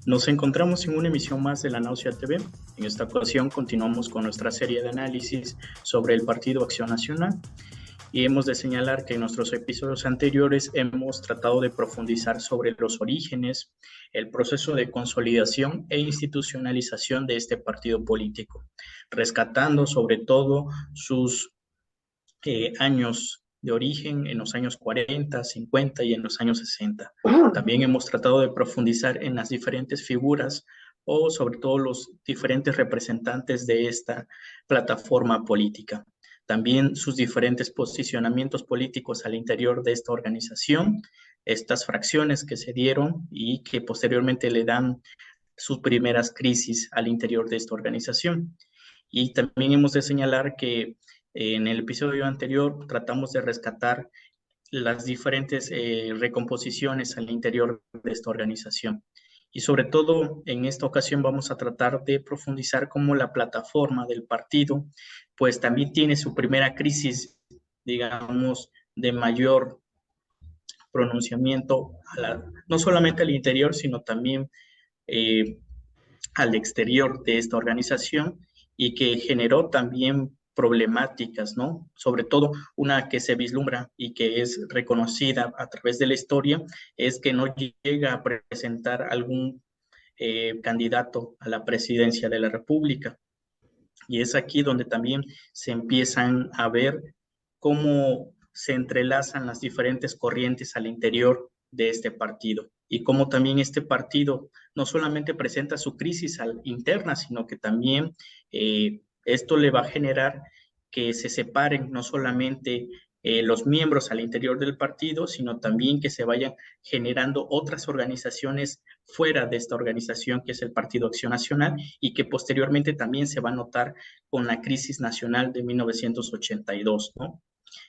Nos encontramos en una emisión más de La Náusea TV. En esta ocasión continuamos con nuestra serie de análisis sobre el Partido Acción Nacional y hemos de señalar que en nuestros episodios anteriores hemos tratado de profundizar sobre los orígenes, el proceso de consolidación e institucionalización de este partido político, rescatando sobre todo sus años de origen en los años 40, 50 y en los años 60. También hemos tratado de profundizar en las diferentes figuras o sobre todo los diferentes representantes de esta plataforma política. También sus diferentes posicionamientos políticos al interior de esta organización, estas fracciones que se dieron y que posteriormente le dan sus primeras crisis al interior de esta organización. Y también hemos de señalar que en el episodio anterior tratamos de rescatar las diferentes recomposiciones al interior de esta organización. Y sobre todo en esta ocasión vamos a tratar de profundizar cómo la plataforma del partido pues también tiene su primera crisis, digamos, de mayor pronunciamiento, no solamente al interior, sino también eh, al exterior de esta organización y que generó también problemáticas, ¿no? Sobre todo una que se vislumbra y que es reconocida a través de la historia, es que no llega a presentar algún candidato a la presidencia de la República. Y es aquí donde también se empiezan a ver cómo se entrelazan las diferentes corrientes al interior de este partido y cómo también este partido no solamente presenta su crisis interna, sino que también esto le va a generar que se separen no solamente los miembros al interior del partido, sino también que se vayan generando otras organizaciones fuera de esta organización que es el Partido Acción Nacional y que posteriormente también se va a notar con la crisis nacional de 1982, ¿no?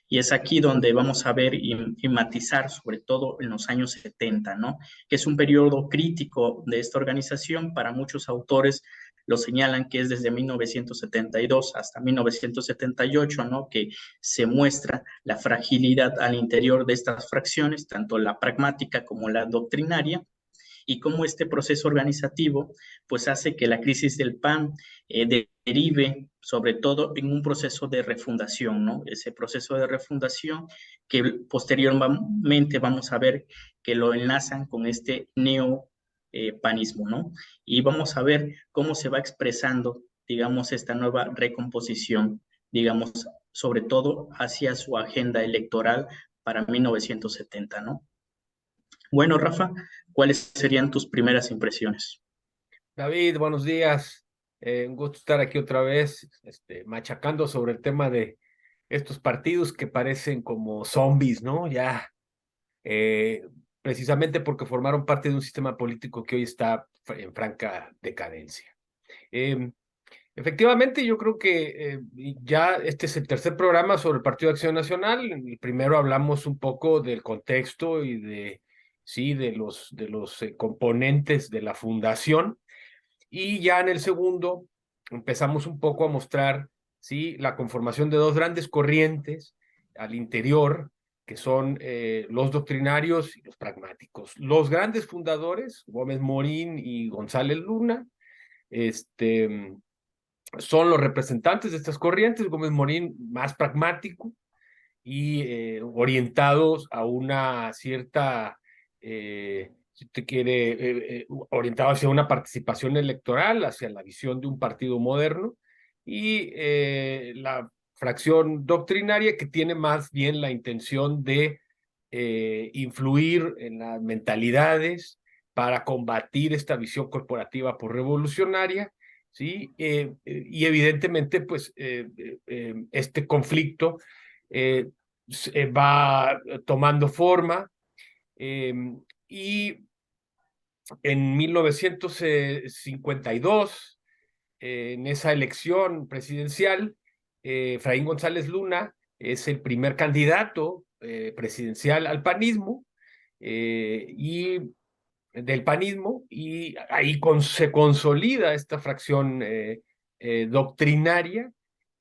Y es aquí donde vamos a ver y matizar, sobre todo en los años 70, ¿no? Que es un periodo crítico de esta organización. Para muchos autores lo señalan que es desde 1972 hasta 1978, ¿no? Que se muestra la fragilidad al interior de estas fracciones, tanto la pragmática como la doctrinaria, y cómo este proceso organizativo pues hace que la crisis del PAN derive sobre todo en un proceso de refundación, ¿no? Ese proceso de refundación que posteriormente vamos a ver que lo enlazan con este neopanismo, ¿no? Y vamos a ver cómo se va expresando, digamos, esta nueva recomposición, digamos, sobre todo hacia su agenda electoral para 1970, ¿no? Bueno, Rafa, ¿cuáles serían tus primeras impresiones? David, buenos días. Un gusto estar aquí otra vez, machacando sobre el tema de estos partidos que parecen como zombies, ¿no? Ya, eh, precisamente porque formaron parte de un sistema político que hoy está en franca decadencia. Eh, Efectivamente, yo creo que ya este es el tercer programa sobre el Partido de Acción Nacional. En el primero hablamos un poco del contexto y sí, de los componentes de la fundación. Y ya en el segundo empezamos un poco a mostrar, ¿sí?, la conformación de dos grandes corrientes al interior, que son los doctrinarios y los pragmáticos. Los grandes fundadores, Gómez Morín y González Luna, son los representantes de estas corrientes. Gómez Morín más pragmático y orientados a una cierta, si usted quiere, orientado hacia una participación electoral, hacia la visión de un partido moderno, y la fracción doctrinaria que tiene más bien la intención de influir en las mentalidades para combatir esta visión corporativa por revolucionaria, ¿sí? Y evidentemente, pues, este conflicto eh, va tomando forma, eh, y en 1952, en esa elección presidencial, Efraín González Luna es el primer candidato presidencial al panismo, y del panismo, y ahí se consolida esta fracción doctrinaria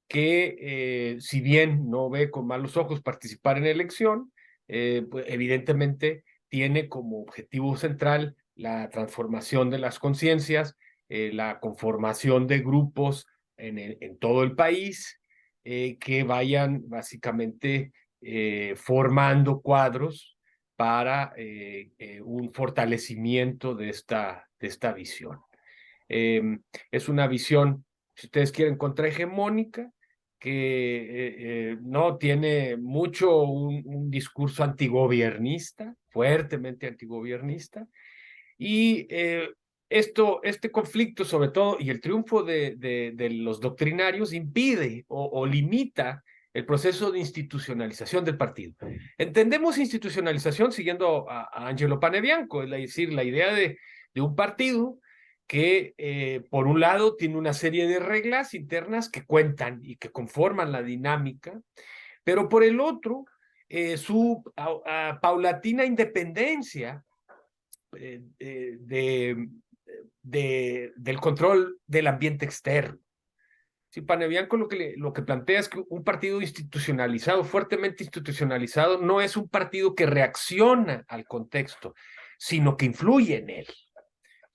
que, si bien no ve con malos ojos participar en la elección, pues evidentemente tiene como objetivo central la transformación de las conciencias, la conformación de grupos en todo el país, que vayan básicamente formando cuadros para un fortalecimiento de esta visión. Es una visión, si ustedes quieren, contrahegemónica, que no tiene mucho un discurso antigobiernista, fuertemente antigobiernista, y este conflicto, sobre todo, y el triunfo de los doctrinarios impide o limita el proceso de institucionalización del partido. Entendemos institucionalización siguiendo a Angelo Panebianco, es decir, la idea de un partido que, por un lado, tiene una serie de reglas internas que cuentan y que conforman la dinámica, pero por el otro, su paulatina independencia del control del ambiente externo. Sí, Panebianco lo que plantea es que un partido institucionalizado, fuertemente institucionalizado, no es un partido que reacciona al contexto, sino que influye en él.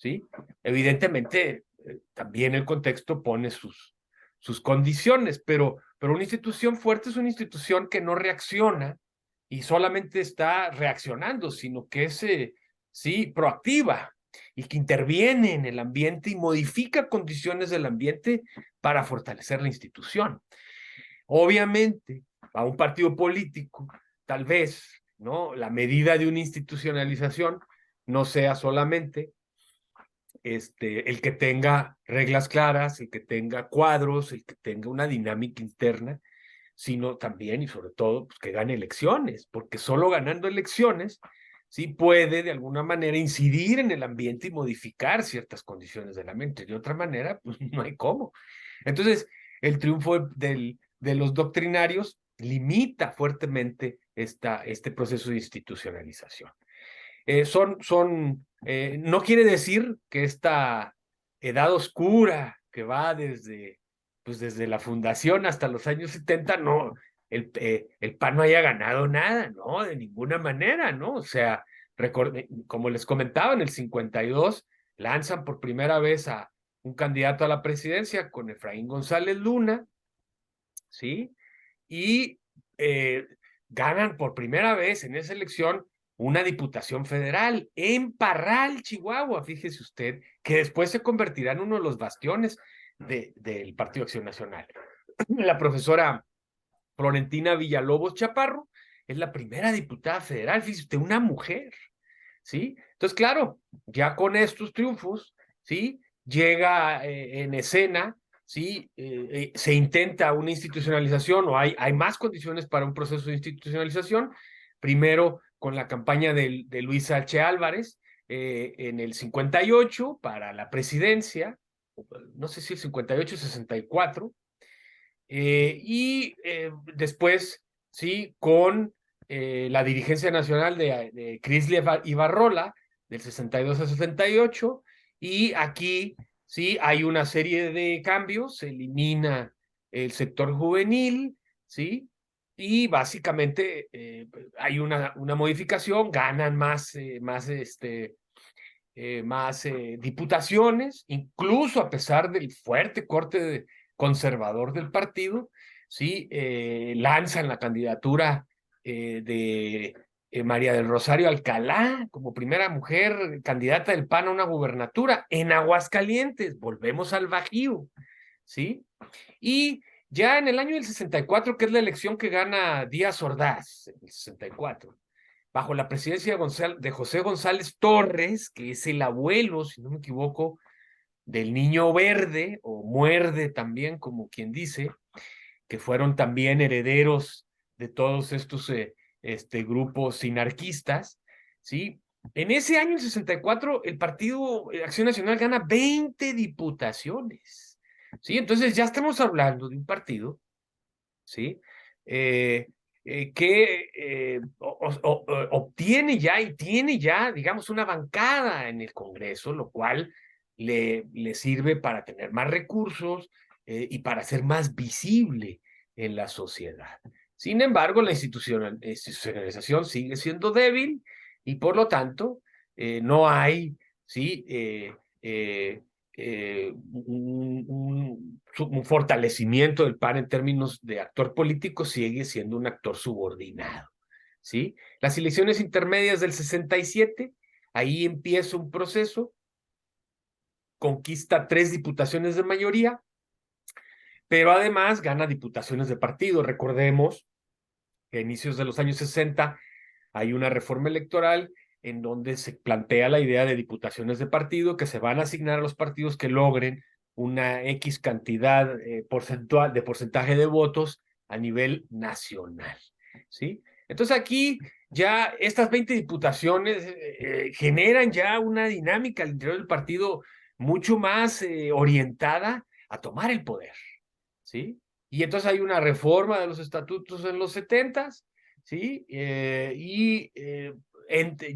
¿Sí? Evidentemente, también el contexto pone sus condiciones, pero una institución fuerte es una institución que no reacciona y solamente está reaccionando, sino que es, sí, proactiva y que interviene en el ambiente y modifica condiciones del ambiente para fortalecer la institución. Obviamente, a un partido político, tal vez, ¿no? La medida de una institucionalización no sea solamente el que tenga reglas claras, el que tenga cuadros, el que tenga una dinámica interna, sino también y sobre todo pues, que gane elecciones, porque solo ganando elecciones sí puede de alguna manera incidir en el ambiente y modificar ciertas condiciones del ambiente. De otra manera, pues no hay cómo. Entonces, el triunfo de los doctrinarios limita fuertemente este proceso de institucionalización. No quiere decir que esta edad oscura que va desde la fundación hasta los años 70, no, el PAN no haya ganado nada, no, de ninguna manera, ¿no? O sea, como les comentaba, en el 52 lanzan por primera vez a un candidato a la presidencia con Efraín González Luna, ¿sí? Y ganan por primera vez en esa elección una diputación federal en Parral, Chihuahua, fíjese usted, que después se convertirá en uno de los bastiones del Partido Acción Nacional. La profesora Florentina Villalobos Chaparro es la primera diputada federal, fíjese usted, una mujer, ¿sí? Entonces, claro, ya con estos triunfos, ¿sí? Llega en escena, ¿sí? Se intenta una institucionalización o hay más condiciones para un proceso de institucionalización. Primero, con la campaña de Luis H. Álvarez en el 58 para la presidencia, no sé si el 58 o 64, y después, sí, con la dirigencia nacional de Crislia Ibarrola, del 62 a 68, y aquí, sí, hay una serie de cambios, se elimina el sector juvenil, sí, y básicamente hay una modificación, ganan más diputaciones, incluso a pesar del fuerte corte conservador del partido, ¿sí? Lanzan la candidatura de María del Rosario Alcalá como primera mujer candidata del PAN a una gubernatura en Aguascalientes, volvemos al Bajío, ¿sí? Y ya en el año del 64, que es la elección que gana Díaz Ordaz, en el 64, bajo la presidencia de José González Torres, que es el abuelo, si no me equivoco, del Niño Verde, o Muerde también, como quien dice, que fueron también herederos de todos estos grupos sinarquistas, ¿sí? En ese año, el 64, el Partido Acción Nacional gana 20 diputaciones, ¿sí? Entonces ya estamos hablando de un partido, ¿sí? Que obtiene ya y tiene ya, digamos, una bancada en el Congreso, lo cual le sirve para tener más recursos y para ser más visible en la sociedad. Sin embargo, la institucionalización sigue siendo débil y por lo tanto no hay ¿sí? Un fortalecimiento del PAN en términos de actor político, sigue siendo un actor subordinado, ¿sí? Las elecciones intermedias del 67, ahí empieza un proceso, conquista 3 diputaciones de mayoría, pero además gana diputaciones de partido. Recordemos que a inicios de los años 60 hay una reforma electoral en donde se plantea la idea de diputaciones de partido que se van a asignar a los partidos que logren una X cantidad porcentual de porcentaje de votos a nivel nacional, ¿sí? Entonces aquí ya estas 20 diputaciones generan ya una dinámica al interior del partido mucho más orientada a tomar el poder, ¿sí? Y entonces hay una reforma de los estatutos en los 70s, ¿sí?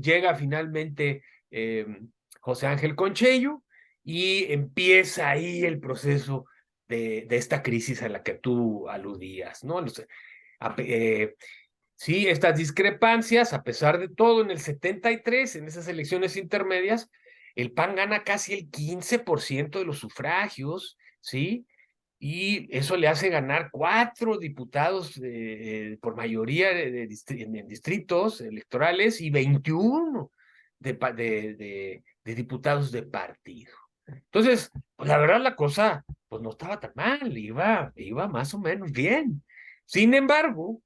Llega finalmente José Ángel Conchello y empieza ahí el proceso de esta crisis a la que tú aludías, ¿no? Sí, estas discrepancias, a pesar de todo, en el 73, en esas elecciones intermedias, el PAN gana casi el 15% de los sufragios, ¿sí? Y eso le hace ganar 4 diputados por mayoría en distritos electorales y 21 de diputados de partido. Entonces, pues la verdad la cosa pues no estaba tan mal, iba más o menos bien. Sin embargo,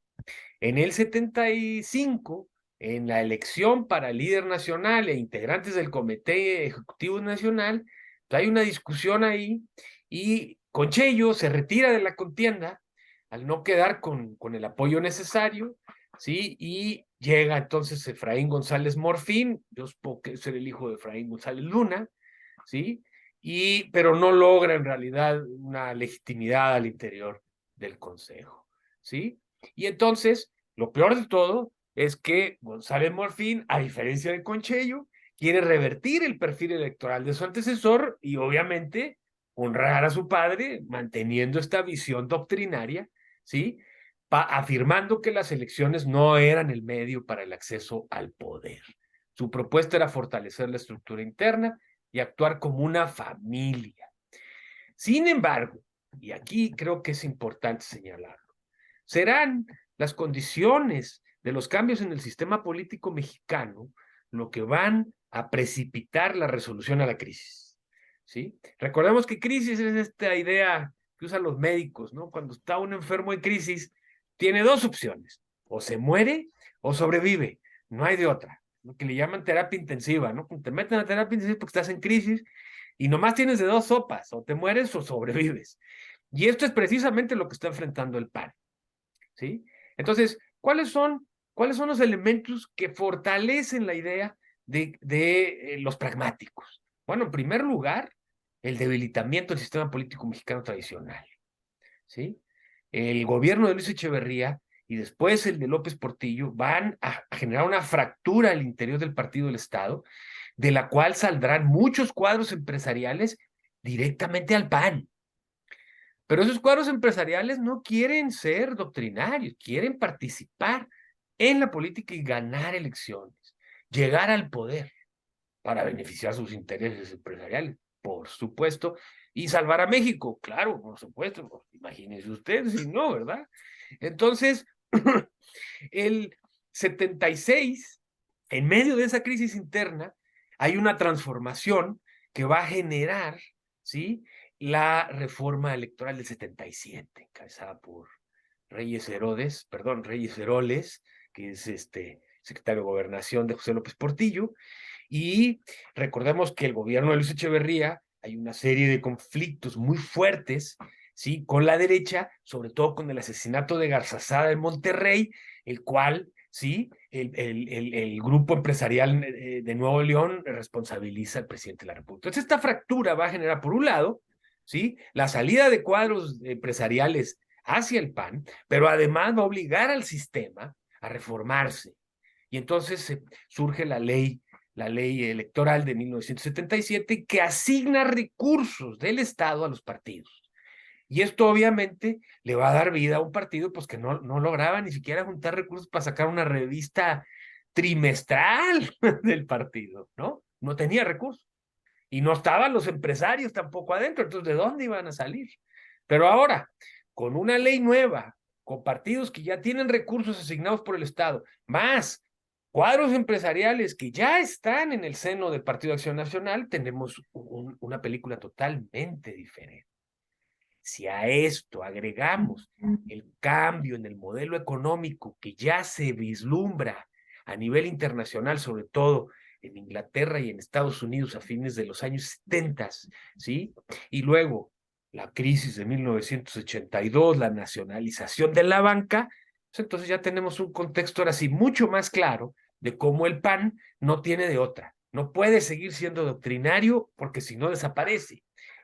en el 75, en la elección para líder nacional e integrantes del Comité Ejecutivo Nacional, hay una discusión ahí y Conchello se retira de la contienda al no quedar con el apoyo necesario, ¿sí? Y llega entonces Efraín González Morfín, yo supongo que es el hijo de Efraín González Luna, ¿sí? Pero no logra en realidad una legitimidad al interior del Consejo, ¿sí? Y entonces, lo peor de todo es que González Morfín, a diferencia de Conchello, quiere revertir el perfil electoral de su antecesor y obviamente honrar a su padre, manteniendo esta visión doctrinaria, ¿sí? Afirmando que las elecciones no eran el medio para el acceso al poder. Su propuesta era fortalecer la estructura interna y actuar como una familia. Sin embargo, y aquí creo que es importante señalarlo, serán las condiciones de los cambios en el sistema político mexicano lo que van a precipitar la resolución a la crisis, ¿sí? Recordemos que crisis es esta idea que usan los médicos, ¿no? Cuando está un enfermo en crisis, tiene 2 opciones, o se muere o sobrevive, no hay de otra, lo que le llaman terapia intensiva, ¿no? Te meten a terapia intensiva porque estás en crisis y nomás tienes de 2 sopas, o te mueres o sobrevives. Y esto es precisamente lo que está enfrentando el PAN, ¿sí? Entonces, ¿cuáles son los elementos que fortalecen la idea de los pragmáticos? Bueno, en primer lugar, el debilitamiento del sistema político mexicano tradicional, ¿sí? El gobierno de Luis Echeverría y después el de López Portillo van a generar una fractura al interior del Partido del Estado, de la cual saldrán muchos cuadros empresariales directamente al PAN. Pero esos cuadros empresariales no quieren ser doctrinarios, quieren participar en la política y ganar elecciones, llegar al poder para beneficiar sus intereses empresariales, por supuesto, y salvar a México, claro, por supuesto, pues, imagínense ustedes, si no, ¿verdad? Entonces, el 76, en medio de esa crisis interna, hay una transformación que va a generar, ¿sí?, la reforma electoral del 77, encabezada por Reyes Heroles, que es secretario de Gobernación de José López Portillo, y recordemos que el gobierno de Luis Echeverría, hay una serie de conflictos muy fuertes, ¿sí?, con la derecha, sobre todo con el asesinato de Garzazada en Monterrey, el cual, ¿sí?, el grupo empresarial de Nuevo León responsabiliza al presidente de la República. Entonces, esta fractura va a generar, por un lado, ¿sí?, la salida de cuadros empresariales hacia el PAN, pero además va a obligar al sistema a reformarse. Y entonces surge la ley electoral de 1977 que asigna recursos del Estado a los partidos. Y esto obviamente le va a dar vida a un partido pues que no lograba ni siquiera juntar recursos para sacar una revista trimestral del partido, ¿no? No tenía recursos. Y no estaban los empresarios tampoco adentro, entonces ¿de dónde iban a salir? Pero ahora, con una ley nueva, con partidos que ya tienen recursos asignados por el Estado, más cuadros empresariales que ya están en el seno del Partido Acción Nacional, tenemos una película totalmente diferente. Si a esto agregamos el cambio en el modelo económico que ya se vislumbra a nivel internacional, sobre todo en Inglaterra y en Estados Unidos a fines de los años 70, ¿sí? Y luego la crisis de 1982, la nacionalización de la banca, pues entonces ya tenemos un contexto ahora sí mucho más claro de cómo el PAN no tiene de otra. No puede seguir siendo doctrinario porque si no desaparece.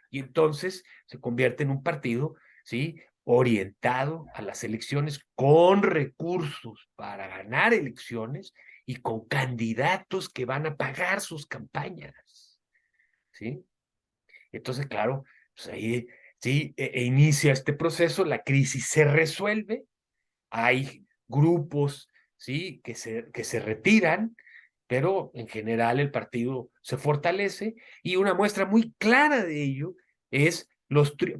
Y entonces se convierte en un partido, ¿sí? Orientado a las elecciones con recursos para ganar elecciones y con candidatos que van a pagar sus campañas, ¿sí? Entonces, claro, pues ahí sí inicia este proceso, la crisis se resuelve, hay grupos, ¿sí? Que se retiran, pero en general el partido se fortalece y una muestra muy clara de ello es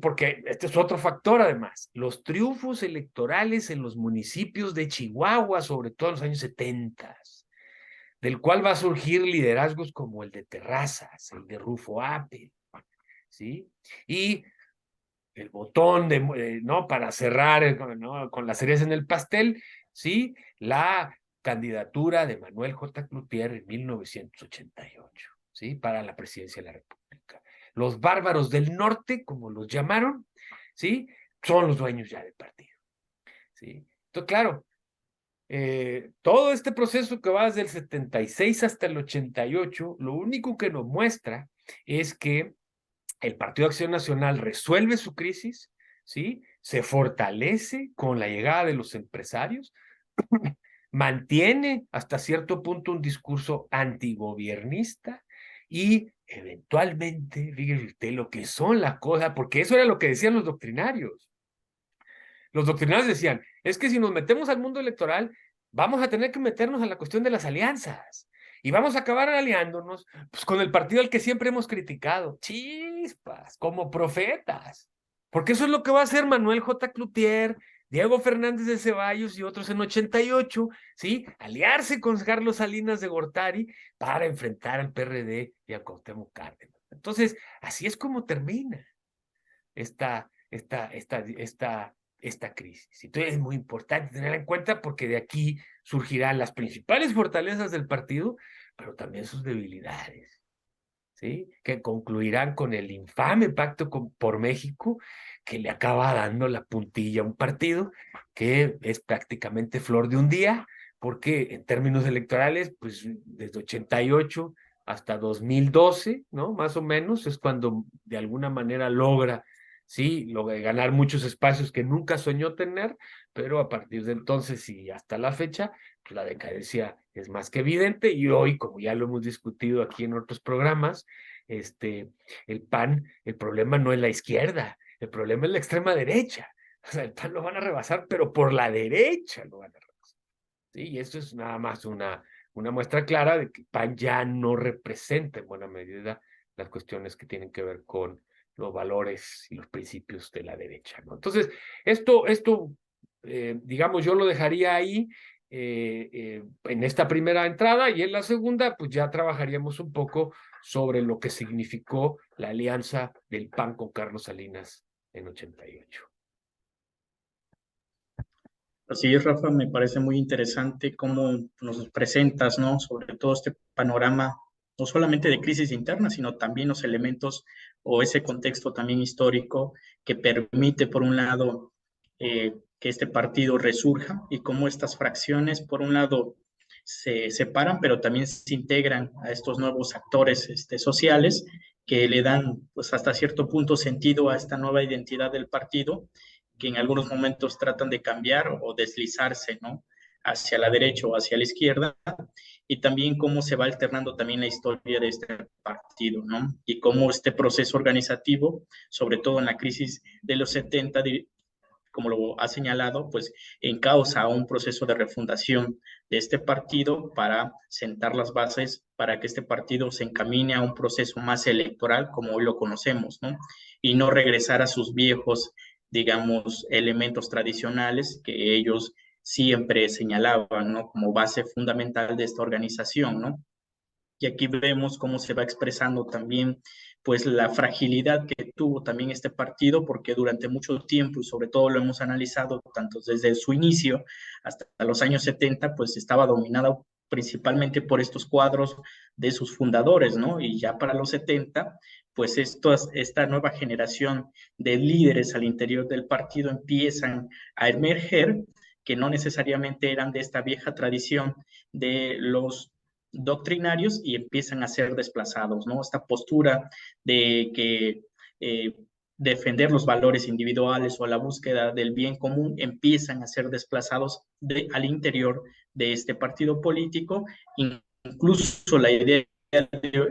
porque este es otro factor además, los triunfos electorales en los municipios de Chihuahua, sobre todo en los años 70, del cual va a surgir liderazgos como el de Terrazas, el de Rufo Apple, ¿sí? Y el botón ¿no? Para cerrar ¿no? con las cerillas en el pastel, ¿sí? La candidatura de Manuel J. Cloutier en 1988, ¿sí? Para la presidencia de la República. Los bárbaros del norte, como los llamaron, ¿sí? Son los dueños ya del partido, ¿sí? Entonces, claro, todo este proceso que va desde el 76 hasta el 88, lo único que nos muestra es que el Partido Acción Nacional resuelve su crisis, ¿sí? Se fortalece con la llegada de los empresarios, mantiene hasta cierto punto un discurso antigobiernista y eventualmente, fíjese usted lo que son las cosas, porque eso era lo que decían los doctrinarios. Los doctrinarios decían, es que si nos metemos al mundo electoral, vamos a tener que meternos a la cuestión de las alianzas y vamos a acabar aliándonos pues, con el partido al que siempre hemos criticado. Chispas, como profetas. Porque eso es lo que va a hacer Manuel J. Cloutier, Diego Fernández de Ceballos y otros en 88, ¿sí? Aliarse con Carlos Salinas de Gortari para enfrentar al PRD y a Cuauhtémoc Cárdenas. Entonces, así es como termina esta, esta, esta, esta, esta crisis. Entonces es muy importante tenerla en cuenta porque de aquí surgirán las principales fortalezas del partido, pero también sus debilidades, ¿sí? Que concluirán con el infame pacto por México que le acaba dando la puntilla a un partido que es prácticamente flor de un día, porque en términos electorales, pues desde 88 hasta 2012, ¿no? Más o menos, es cuando de alguna manera logra, sí, logra ganar muchos espacios que nunca soñó tener, pero a partir de entonces y hasta la fecha, pues la decadencia es más que evidente y hoy, como ya lo hemos discutido aquí en otros programas, el PAN, el problema no es la izquierda, el problema es la extrema derecha. O sea, el PAN lo van a rebasar, pero por la derecha lo van a rebasar. ¿Sí? Y esto es nada más una muestra clara de que el PAN ya no representa en buena medida las cuestiones que tienen que ver con los valores y los principios de la derecha, ¿no? Entonces, digamos, yo lo dejaría ahí en esta primera entrada y en la segunda, pues ya trabajaríamos un poco sobre lo que significó la alianza del PAN con Carlos Salinas en 88. Así es, Rafa, me parece muy interesante cómo nos presentas, ¿no? Sobre todo este panorama, no solamente de crisis interna, sino también los elementos o ese contexto también histórico que permite, por un lado, que este partido resurja y cómo estas fracciones, por un lado, se separan, pero también se integran a estos nuevos actores sociales que le dan, pues, hasta cierto punto sentido a esta nueva identidad del partido que en algunos momentos tratan de cambiar o deslizarse, ¿no? Hacia la derecha o hacia la izquierda, y también cómo se va alternando también la historia de este partido, ¿no? Y cómo este proceso organizativo, sobre todo en la crisis de los 70, como lo ha señalado, pues encausa un proceso de refundación de este partido para sentar las bases para que este partido se encamine a un proceso más electoral como hoy lo conocemos, ¿no? Y no regresar a sus viejos, digamos, elementos tradicionales que ellos siempre señalaban, ¿no? Como base fundamental de esta organización, ¿no? Y aquí vemos cómo se va expresando también pues la fragilidad que tuvo también este partido, porque durante mucho tiempo, y sobre todo lo hemos analizado tanto desde su inicio hasta los años 70, pues estaba dominado principalmente por estos cuadros de sus fundadores, ¿no? Y ya para los 70, pues esta nueva generación de líderes al interior del partido empiezan a emerger, que no necesariamente eran de esta vieja tradición de los doctrinarios y empiezan a ser desplazados, ¿no? Esta postura de que eh, defender los valores individuales o la búsqueda del bien común empiezan a ser desplazados al interior de este partido político, incluso la idea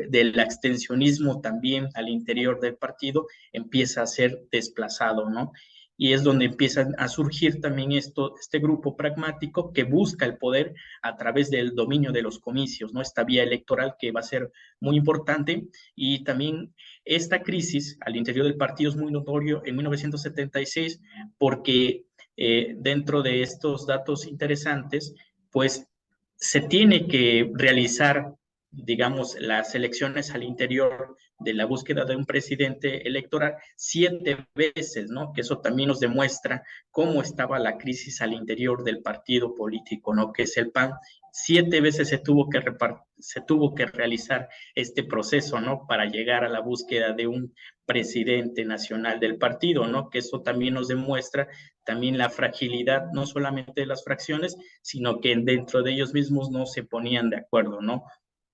del extensionismo también al interior del partido empieza a ser desplazado, ¿no? Y es donde empiezan a surgir también este grupo pragmático que busca el poder a través del dominio de los comicios, ¿no? Esta vía electoral que va a ser muy importante y también esta crisis al interior del partido es muy notorio en 1976 porque dentro de estos datos interesantes, pues se tiene que realizar, digamos, las elecciones al interior de la búsqueda de un presidente electoral 7 veces, ¿no? Que eso también nos demuestra cómo estaba la crisis al interior del partido político, ¿no? Que es el PAN. 7 veces se tuvo que realizar este proceso, ¿no? Para llegar a la búsqueda de un presidente nacional del partido, ¿no? Que eso también nos demuestra también la fragilidad, no solamente de las fracciones, sino que dentro de ellos mismos no se ponían de acuerdo, ¿no?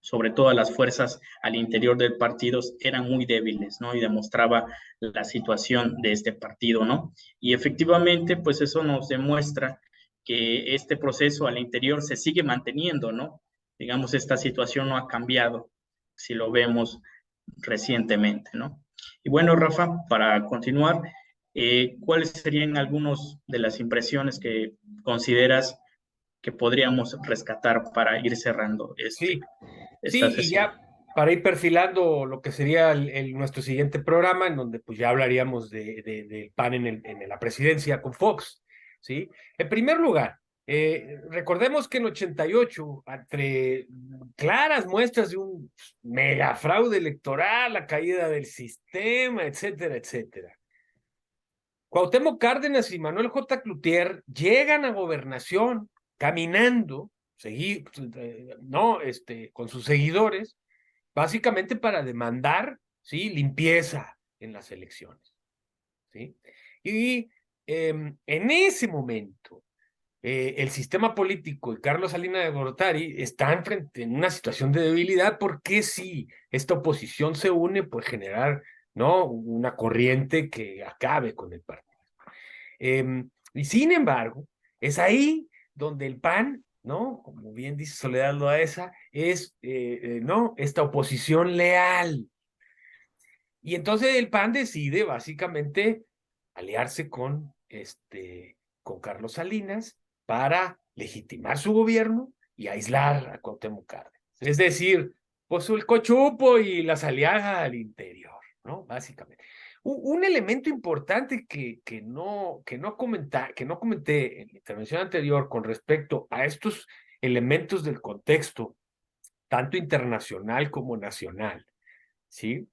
Sobre todo las fuerzas al interior del partido eran muy débiles, ¿no? Y demostraba la situación de este partido, ¿no? Y efectivamente, pues eso nos demuestra que este proceso al interior se sigue manteniendo, ¿no? Digamos, esta situación no ha cambiado, si lo vemos recientemente, ¿no? Y bueno, Rafa, para continuar, ¿cuáles serían algunas de las impresiones que consideras que podríamos rescatar para ir cerrando Sí, esta sí, y sesión? ya para ir perfilando lo que sería nuestro siguiente programa, en donde pues ya hablaríamos del PAN en la presidencia con Fox, ¿sí? En primer lugar, recordemos que en 88, entre claras muestras de un mega fraude electoral, la caída del sistema, etcétera, etcétera, Cuauhtémoc Cárdenas y Manuel J. Cloutier llegan a gobernación caminando, no, con sus seguidores, básicamente para demandar, ¿sí?, limpieza en las elecciones, ¿sí? Y en ese momento, el sistema político y Carlos Salinas de Gortari están en una situación de debilidad porque si esta oposición se une, pues generar, ¿no?, una corriente que acabe con el partido. Y sin embargo, es ahí donde el PAN, ¿no? Como bien dice Soledad Loaesa, es, ¿no?, esta oposición leal. Y entonces el PAN decide básicamente aliarse con Carlos Salinas para legitimar su gobierno y aislar a Cuauhtémoc Cárdenas. Es decir, pues el cochupo y las alianzas al interior, ¿no? Básicamente. Un elemento importante que no comenté en la intervención anterior con respecto a estos elementos del contexto, tanto internacional como nacional, ¿sí?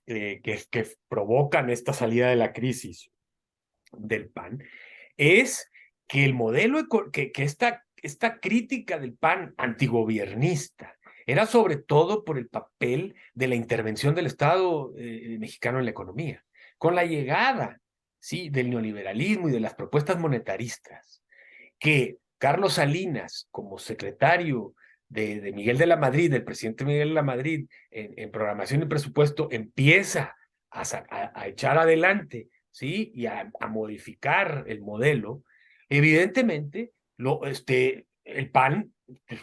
Que provocan esta salida de la crisis del PAN, es que el modelo, que esta crítica del PAN antigobiernista era sobre todo por el papel de la intervención del Estado mexicano en la economía. Con la llegada, sí, del neoliberalismo y de las propuestas monetaristas, que Carlos Salinas, como secretario de Miguel de la Madrid, del presidente Miguel de la Madrid, en programación y presupuesto, empieza a echar adelante, ¿sí?, y a modificar el modelo, evidentemente el PAN pues,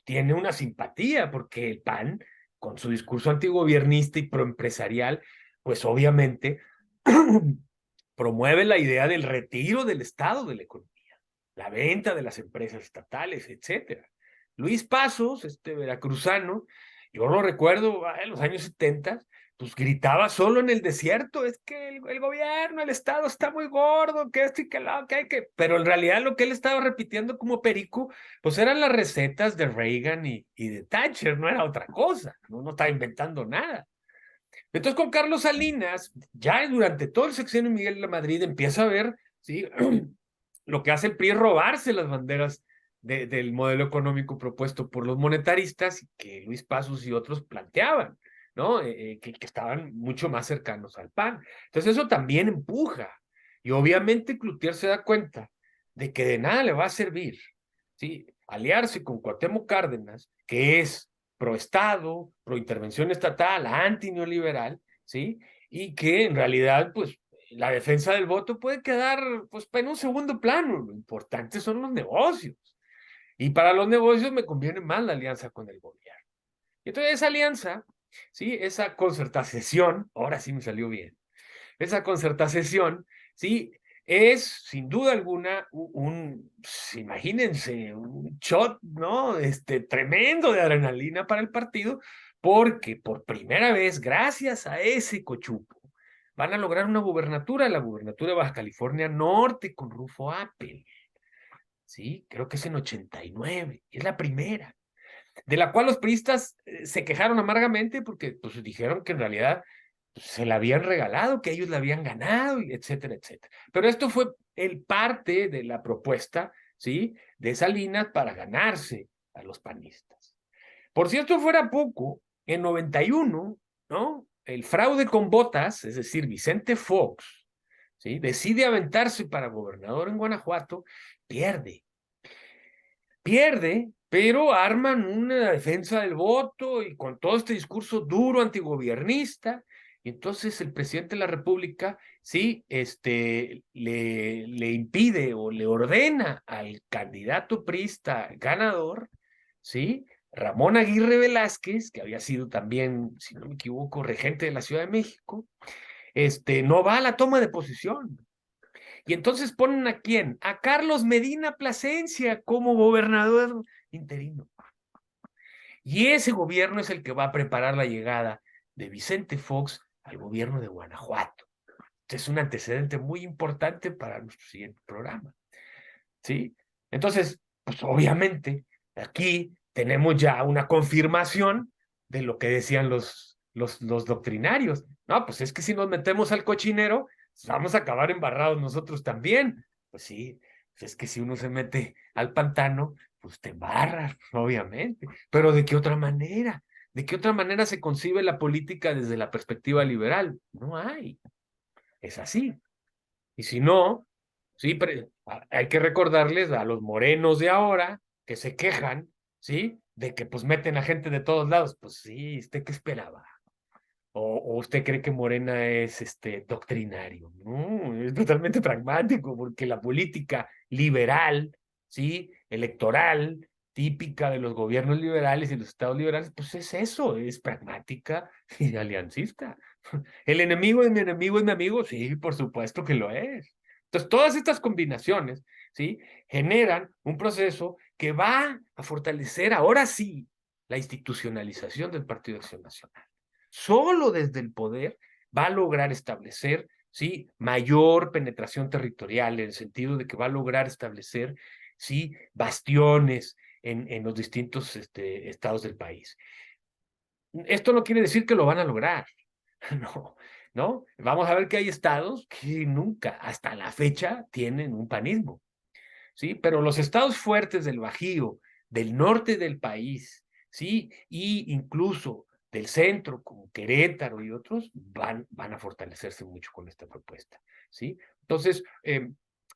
tiene una simpatía, porque el PAN, con su discurso antigobiernista y proempresarial, pues obviamente promueve la idea del retiro del Estado de la economía, la venta de las empresas estatales, etcétera. Luis Pasos, este veracruzano, yo lo recuerdo en los años 70, pues gritaba solo en el desierto, es que el gobierno, el Estado está muy gordo, que esto y que lo que hay que... Pero en realidad lo que él estaba repitiendo como perico, pues eran las recetas de Reagan y de Thatcher, no era otra cosa, no estaba inventando nada. Entonces con Carlos Salinas, ya durante todo el sexenio de Miguel de la Madrid empieza a ver, ¿sí? Lo que hace el PRI es robarse las banderas del modelo económico propuesto por los monetaristas que Luis Pasos y otros planteaban, ¿no? Que estaban mucho más cercanos al PAN. Entonces eso también empuja. Y obviamente Cloutier se da cuenta de que de nada le va a servir, ¿sí? Aliarse con Cuauhtémoc Cárdenas, que es pro-Estado, pro-intervención estatal, anti-neoliberal, ¿sí? Y que en realidad, pues, la defensa del voto puede quedar, pues, en un segundo plano. Lo importante son los negocios. Y para los negocios me conviene más la alianza con el gobierno. Y entonces esa alianza, ¿sí? Esa concertación, ahora sí me salió bien, esa concertación, ¿sí? Es sin duda alguna pues, imagínense, un shot, ¿no? Tremendo de adrenalina para el partido, porque por primera vez, gracias a ese cochupo, van a lograr una gubernatura, la gubernatura de Baja California Norte con Rufo Apple, ¿sí? Creo que es en 89, es la primera, de la cual los priistas se quejaron amargamente porque pues dijeron que en realidad se la habían regalado, que ellos la habían ganado, etcétera, etcétera. Pero esto fue el parte de la propuesta, ¿sí? De Salinas para ganarse a los panistas. Por si esto fuera poco, en 91, ¿no? El fraude con botas, es decir, Vicente Fox, ¿sí? Decide aventarse para gobernador en Guanajuato, pierde. Pierde, pero arman una defensa del voto y con todo este discurso duro antigobiernista. Y entonces el presidente de la República, sí, le impide o le ordena al candidato priista ganador, sí, Ramón Aguirre Velázquez, que había sido también, si no me equivoco, regente de la Ciudad de México, no va a la toma de posesión. Y entonces ponen ¿a quién? A Carlos Medina Plasencia como gobernador interino. Y ese gobierno es el que va a preparar la llegada de Vicente Fox al gobierno de Guanajuato. Este es un antecedente muy importante para nuestro siguiente programa. ¿Sí? Entonces, pues obviamente, aquí tenemos ya una confirmación de lo que decían los doctrinarios. No, pues es que si nos metemos al cochinero, pues vamos a acabar embarrados nosotros también. Pues sí, pues es que si uno se mete al pantano, pues te embarras, obviamente. Pero ¿de qué otra manera? ¿De qué otra manera se concibe la política desde la perspectiva liberal? No hay. Es así. Y si no, sí, pero hay que recordarles a los morenos de ahora que se quejan, ¿sí? De que pues meten a gente de todos lados. Pues sí, ¿usted qué esperaba? ¿O usted cree que Morena es doctrinario? No, es totalmente pragmático, porque la política liberal, ¿sí? Electoral, típica de los gobiernos liberales y los estados liberales, pues es eso, es pragmática y aliancista. ¿El enemigo de mi enemigo es mi amigo? Sí, por supuesto que lo es. Entonces, todas estas combinaciones, ¿sí? Generan un proceso que va a fortalecer ahora sí la institucionalización del Partido de Acción Nacional. Solo desde el poder va a lograr establecer, ¿sí? Mayor penetración territorial, en el sentido de que va a lograr establecer, ¿sí? Bastiones en los distintos estados del país. Esto no quiere decir que lo van a lograr, no, ¿no? Vamos a ver que hay estados que nunca, hasta la fecha, tienen un panismo, ¿sí? Pero los estados fuertes del Bajío, del norte del país, ¿sí? Y incluso del centro, como Querétaro y otros, van a fortalecerse mucho con esta propuesta, ¿sí? Entonces,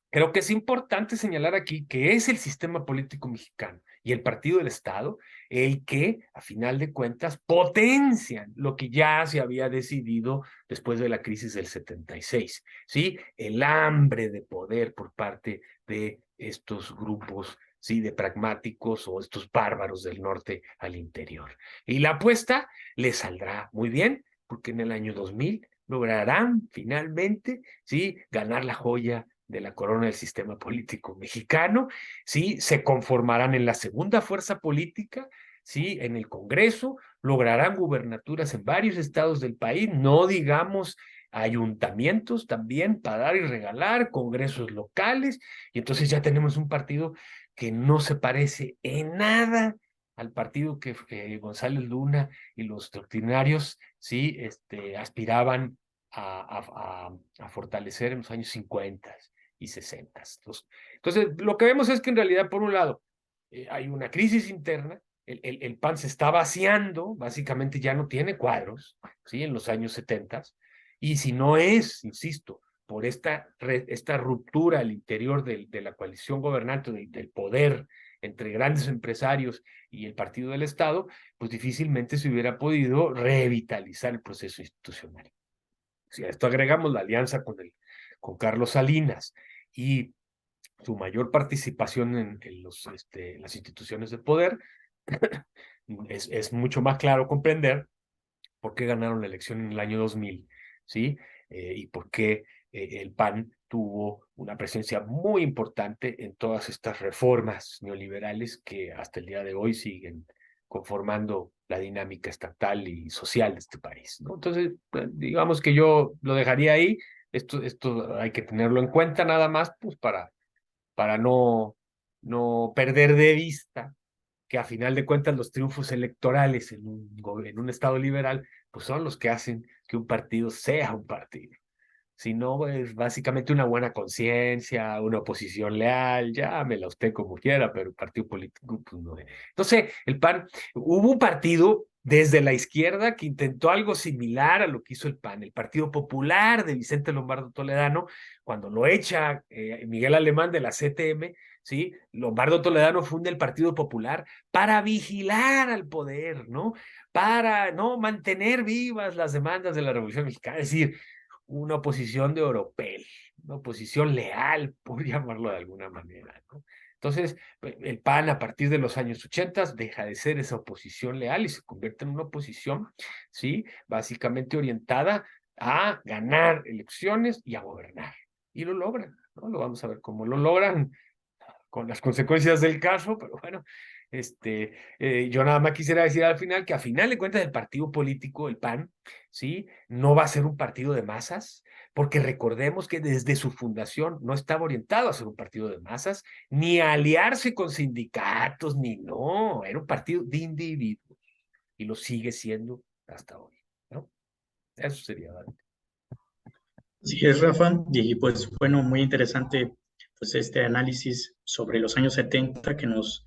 creo que es importante señalar aquí que es el sistema político mexicano y el Partido del Estado el que, a final de cuentas, potencian lo que ya se había decidido después de la crisis del 76, ¿sí? El hambre de poder por parte de estos grupos, ¿sí? De pragmáticos o estos bárbaros del norte al interior. Y la apuesta le saldrá muy bien, porque en el año 2000 lograrán finalmente, ¿sí?, ganar la joya de la corona del sistema político mexicano, ¿sí?, se conformarán en la segunda fuerza política, ¿sí?, en el Congreso, lograrán gubernaturas en varios estados del país, no digamos ayuntamientos también para dar y regalar, congresos locales, y entonces ya tenemos un partido que no se parece en nada al partido que González Luna y los doctrinarios, sí, aspiraban a fortalecer en los años 50 y 60. Entonces, lo que vemos es que en realidad, por un lado, hay una crisis interna, el PAN se está vaciando, básicamente ya no tiene cuadros, ¿sí?, en los años 70, y si no es, insisto, por esta ruptura al interior de la coalición gobernante, del poder entre grandes empresarios y el partido del Estado, pues difícilmente se hubiera podido revitalizar el proceso institucional. Si a esto agregamos la alianza con Carlos Salinas y su mayor participación en las instituciones de poder, es mucho más claro comprender por qué ganaron la elección en el año 2000, ¿sí? Y por qué el PAN tuvo una presencia muy importante en todas estas reformas neoliberales que hasta el día de hoy siguen conformando la dinámica estatal y social de este país, ¿no? Entonces, digamos que yo lo dejaría ahí. Esto hay que tenerlo en cuenta nada más, pues para no perder de vista que a final de cuentas los triunfos electorales en un estado liberal, pues son los que hacen que un partido sea un partido. Si no, es básicamente una buena conciencia, una oposición leal, llámela usted como quiera, pero el partido político, pues no es. Entonces, el PAN, hubo un partido desde la izquierda que intentó algo similar a lo que hizo el PAN, el Partido Popular de Vicente Lombardo Toledano, cuando lo echa Miguel Alemán de la CTM, ¿sí? Lombardo Toledano funda el Partido Popular para vigilar al poder, ¿no? Para no mantener vivas las demandas de la Revolución Mexicana, es decir, una oposición de oropel, una oposición leal, por llamarlo de alguna manera, ¿no? Entonces, el PAN a partir de los años 80 deja de ser esa oposición leal y se convierte en una oposición, ¿sí?, básicamente orientada a ganar elecciones y a gobernar. Y lo logran, ¿no? Lo vamos a ver cómo lo logran con las consecuencias del caso, pero bueno, yo nada más quisiera decir al final que a final de cuentas el partido político, el PAN, ¿sí?, no va a ser un partido de masas, porque recordemos que desde su fundación no estaba orientado a ser un partido de masas, ni a aliarse con sindicatos, ni no, era un partido de individuos, y lo sigue siendo hasta hoy, ¿no? Eso sería, ¿vale? Sí, es Rafa, y pues bueno, muy interesante pues este análisis sobre los años 70 que nos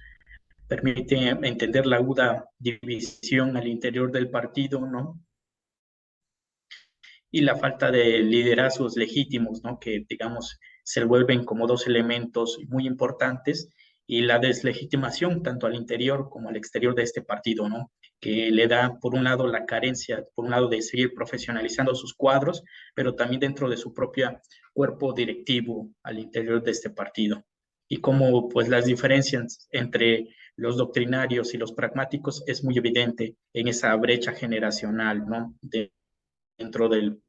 permite entender la aguda división al interior del partido, ¿no? Y la falta de liderazgos legítimos, ¿no? Que, digamos, se vuelven como dos elementos muy importantes y la deslegitimación tanto al interior como al exterior de este partido, ¿no? Que le da, por un lado, la carencia, por un lado, de seguir profesionalizando sus cuadros, pero también dentro de su propio cuerpo directivo al interior de este partido. Y como, pues, las diferencias entre los doctrinarios y los pragmáticos es muy evidente en esa brecha generacional, ¿no? Dentro del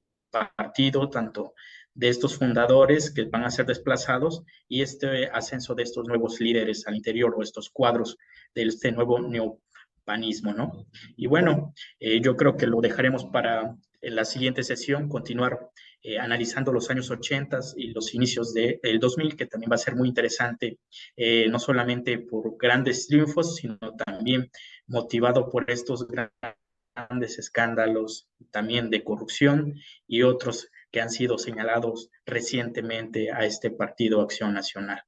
partido, tanto de estos fundadores que van a ser desplazados y este ascenso de estos nuevos líderes al interior o estos cuadros de este nuevo neopanismo, ¿no? Y bueno, yo creo que lo dejaremos para en la siguiente sesión, continuar analizando los años 80 y los inicios del 2000, que también va a ser muy interesante, no solamente por grandes triunfos, sino también motivado por estos grandes escándalos también de corrupción y otros que han sido señalados recientemente a este Partido Acción Nacional.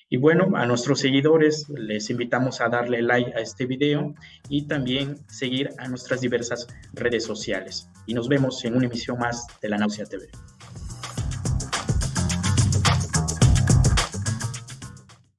Y bueno, a nuestros seguidores les invitamos a darle like a este video y también seguir a nuestras diversas redes sociales. Y nos vemos en una emisión más de La Náusea TV.